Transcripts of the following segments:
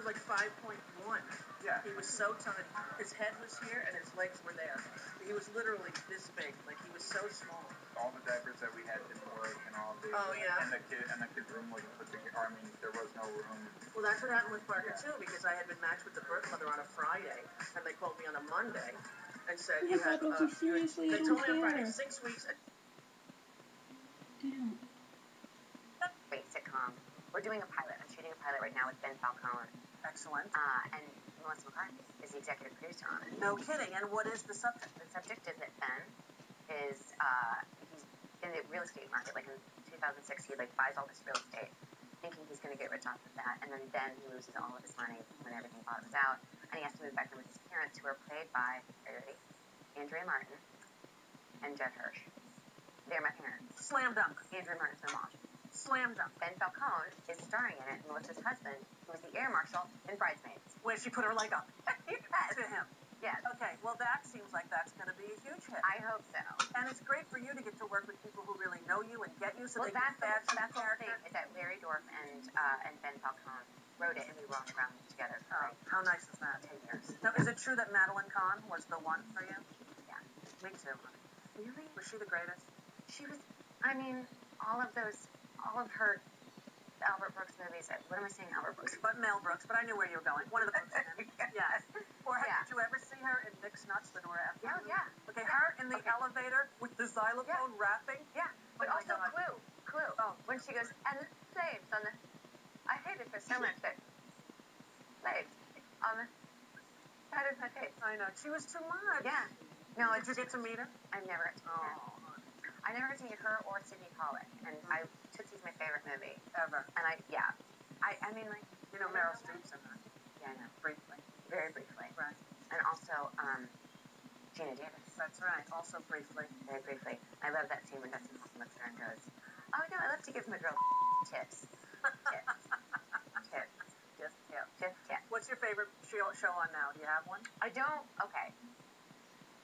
like 5.1. Yeah. He was so tiny. His head was here and his legs were there. He was literally this big. Like, he was so small. All the diapers that we had didn't work, and all the and the kid's room wasn't put together. I mean, there was no room. Well, that's what happened with Parker too, because I had been matched with the birth mother on a Friday, and they called me on a Monday and said you had. Seriously, they told me on Friday 6 weeks. Damn. Great sitcom. We're doing a pilot. I'm shooting a pilot right now with Ben Falcone. Excellent. And Melissa McCarthy is the executive producer on it. No kidding. And what is the subject? The subject is that Ben is he's in the real estate market. Like in 2006, he buys all this real estate, thinking he's going to get rich off of that, and then he loses all of his money when everything bottoms out, and he has to move back in with his parents, who are played by Andrea Martin and Judd Hirsch. They're my parents. Slam dunk. Andrea Martin's my mom. Slam dunk. Ben Falcone is starring in it, Melissa's husband, who was the air marshal in Bridesmaids. Where she put her leg up. Yes. To him. Yes. Okay, well, that seems like that's going to be a huge hit. I hope so. And it's great for you to get to work with people who really know you and get you, so they that's can fashion the whole character. thing, is that Larry Dorff and Ben Falcone wrote it, and we were on the ground together for how nice is that? 10 years. Now, is it true that Madeline Kahn was the one for you? Yeah. Me too. Really? Was she the greatest? She was, I mean, all of her Albert Brooks movies. What am I saying, Albert Brooks? But Mel Brooks, but I knew where you were going. One of the Brooks. Yes. Or did you ever see her in Mixed Nuts, the Nora Ephron? Oh, yeah. Okay, her in the elevator with the xylophone rapping? Yeah. But also Clue. Oh. When she goes, and slaves on the, I hated her so much that slaves on the side of my face. I know. She was too much. Yeah. No, did you get to meet her? I never got to meet her. I never got to meet her or Sidney Pollack, and Tootsie's my favorite movie. Ever. And I mean, like... You know Meryl Streep's in that. Yeah, I know. Briefly. Very briefly. Right. And also, Gina Davis. That's right. Also briefly. Very briefly. I love that scene when Dustin Hoffman looks at her and goes, oh, no, I love to give my girl tips. Tips. Just tips. Just tips. What's your favorite show on now? Do you have one? I don't. Okay.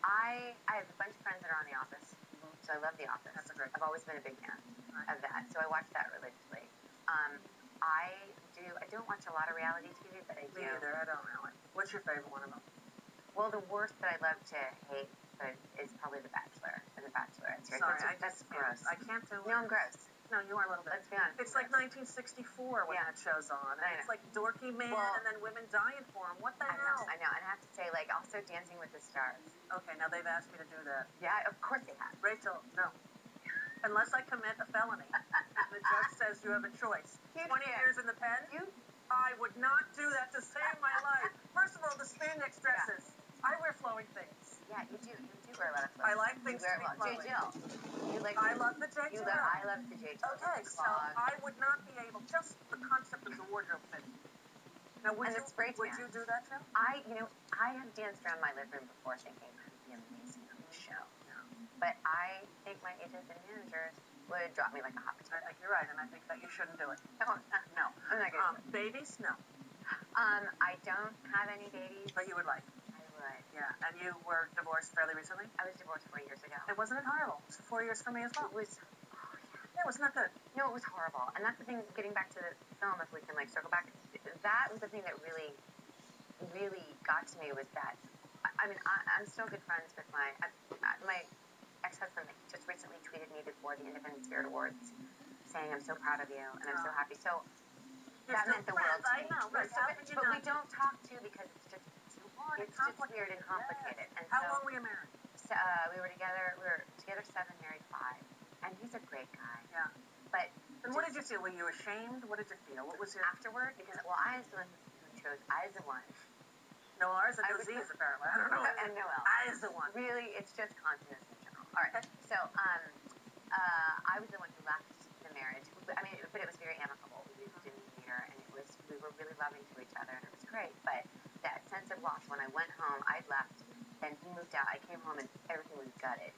I have a bunch of friends that are on The Office. So I love The Office. That's a great. I've always been a big fan of that. So I watch that religiously. I don't watch a lot of reality TV, but I do. Me either. I don't really. What's your favorite one of them? Well, the worst that I love to hate is probably The Bachelor and The Bachelorette. Sorry, that's gross. I can't do it. No, I'm gross. No, you are a little bit. Let's be honest. It's like 1964 when that show's on. And it's like dorky man and then women dying for him. What the hell? I know. And I have to say, also Dancing with the Stars. Okay, now they've asked me to do that. Yeah, of course they have. Rachel, no. Unless I commit a felony. And the judge says you have a choice. 20 years in the pen? I would not do that to save my life. First of all, the spandex dresses. I wear flowing things. Yeah, you do. You do wear a lot of clothes. I like things to be flowing. J. Jill. I love the J. Jill. I love the J. Jill. Okay, so I would not be able, just the concept of the wardrobe thing. Now, would you do that too? I have danced around my living room before thinking that would be amazing on the show. But I think my agents and managers would drop me like a hot potato. I think you're right, and I think that you shouldn't do it. No, I'm not going to. Babies? No. I don't have any babies. But you would like? I would. Yeah, and you were divorced fairly recently? I was divorced 4 years ago. And wasn't it horrible? It was 4 years for me as well. It was, yeah, it was not good. No, it was horrible. And that's the thing, getting back to the film, if we can circle back, that was the thing that really, really got to me was that, I mean, I'm still good friends with my ex-husband. He just recently tweeted me before the Independent Spirit Awards saying, I'm so proud of you and I'm so happy. So that meant the world to me. I know, right. But we don't talk to because it's just too hard. It's just weird and complicated. Yes. And how long were you married? So, we were together 7, married 5. And he's a great guy. Yeah. But and what did you feel? Were you ashamed? What did you feel? What was your afterward? Because I was the one who chose. I was the one. No, ours is a disease apparently. I don't know. And Noel. I was the one. Really, it's just continence in general. All right. So, I was the one who left the marriage. I mean, but it was very amicable. We didn't meet her, and we were really loving to each other, and it was great. But that sense of loss when I went home, I'd left, and he moved out. I came home, and everything was gutted.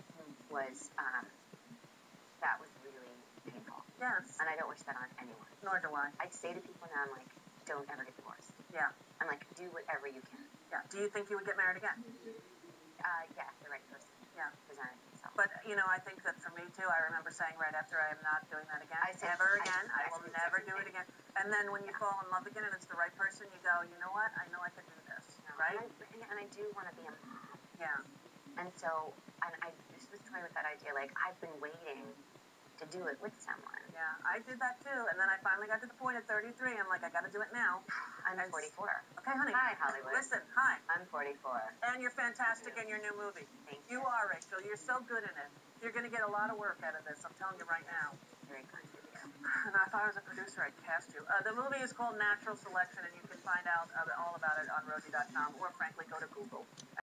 That was really painful. Yes. And I don't wish that on anyone. Nor do I. I'd say to people now, I'm like, don't ever get divorced. Yeah. I'm like, do whatever you can. Yeah. Do you think you would get married again? Yeah, the right person. Yeah. Presented himself. But, you know, I think that for me, too, I remember saying right after, I am not doing that again. I said, Ever again. I will said never do something. it again. And then when you fall in love again and it's the right person, you go, you know what? I know I could do this, right? And I do want to be a mom. Yeah. And so, and I just was toying with that idea, like, I've been waiting to do it with someone. Yeah, I did that too. And then I finally got to the point at 33, I'm like, I got to do it now. I'm 44. Okay, honey. Hi, Hollywood. Listen, hi. I'm 44. And you're fantastic in your new movie. Thank you. You are, Rachel. You're so good in it. You're going to get a lot of work out of this. I'm telling you right now. Very kind of you. And if I was a producer, I'd cast you. The movie is called Natural Selection, and you can find out all about it on Rosie.com, or frankly, go to Google.